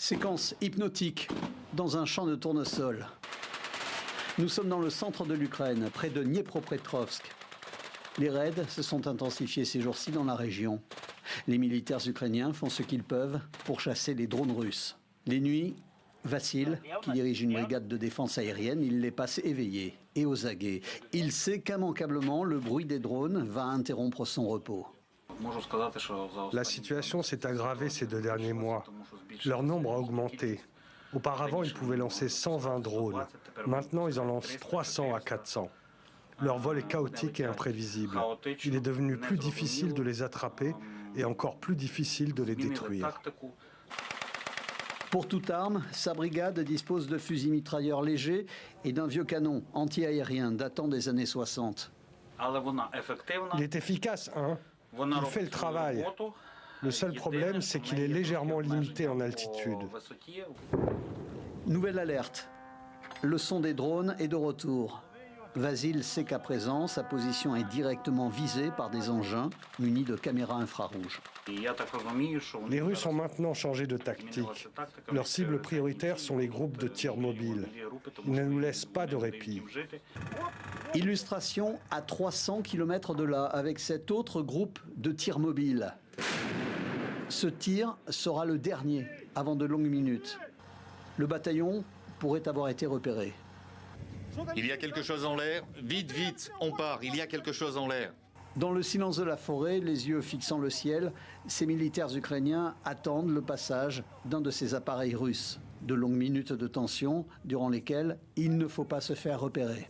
Séquence hypnotique dans un champ de tournesol. Nous sommes dans le centre de l'Ukraine, près de Dniepropetrovsk. Les raids se sont intensifiés ces jours-ci dans la région. Les militaires ukrainiens font ce qu'ils peuvent pour chasser les drones russes. Les nuits, Vassil, qui dirige une brigade de défense aérienne, il les passe éveillés et aux aguets. Il sait qu'immanquablement, le bruit des drones va interrompre son repos. La situation s'est aggravée ces 2 derniers mois. Leur nombre a augmenté. Auparavant, ils pouvaient lancer 120 drones. Maintenant, ils en lancent 300 à 400. Leur vol est chaotique et imprévisible. Il est devenu plus difficile de les attraper et encore plus difficile de les détruire. Pour toute arme, sa brigade dispose de fusils mitrailleurs légers et d'un vieux canon anti-aérien datant des années 60. Il est efficace, hein? Il fait le travail. Le seul problème, c'est qu'il est légèrement limité en altitude. Nouvelle alerte. Le son des drones est de retour. Vassil sait qu'à présent, sa position est directement visée par des engins munis de caméras infrarouges. Les Russes ont maintenant changé de tactique. Leurs cibles prioritaires sont les groupes de tir mobiles. Ils ne nous laissent pas de répit. Illustration à 300 km de là, avec cet autre groupe de tir mobile. Ce tir sera le dernier avant de longues minutes. Le bataillon pourrait avoir été repéré. Il y a quelque chose en l'air. Vite, vite, on part. Il y a quelque chose en l'air. Dans le silence de la forêt, les yeux fixant le ciel, ces militaires ukrainiens attendent le passage d'un de ces appareils russes. De longues minutes de tension durant lesquelles il ne faut pas se faire repérer.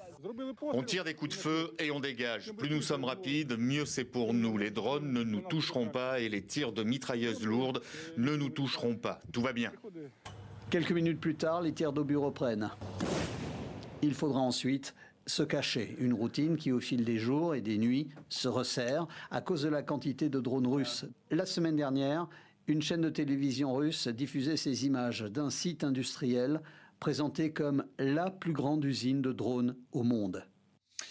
On tire des coups de feu et on dégage. Plus nous sommes rapides, mieux c'est pour nous. Les drones ne nous toucheront pas et les tirs de mitrailleuses lourdes ne nous toucheront pas. Tout va bien. Quelques minutes plus tard, les tirs d'obus reprennent. Il faudra ensuite se cacher, une routine qui au fil des jours et des nuits se resserre à cause de la quantité de drones russes. La semaine dernière, une chaîne de télévision russe diffusait ces images d'un site industriel présenté comme la plus grande usine de drones au monde.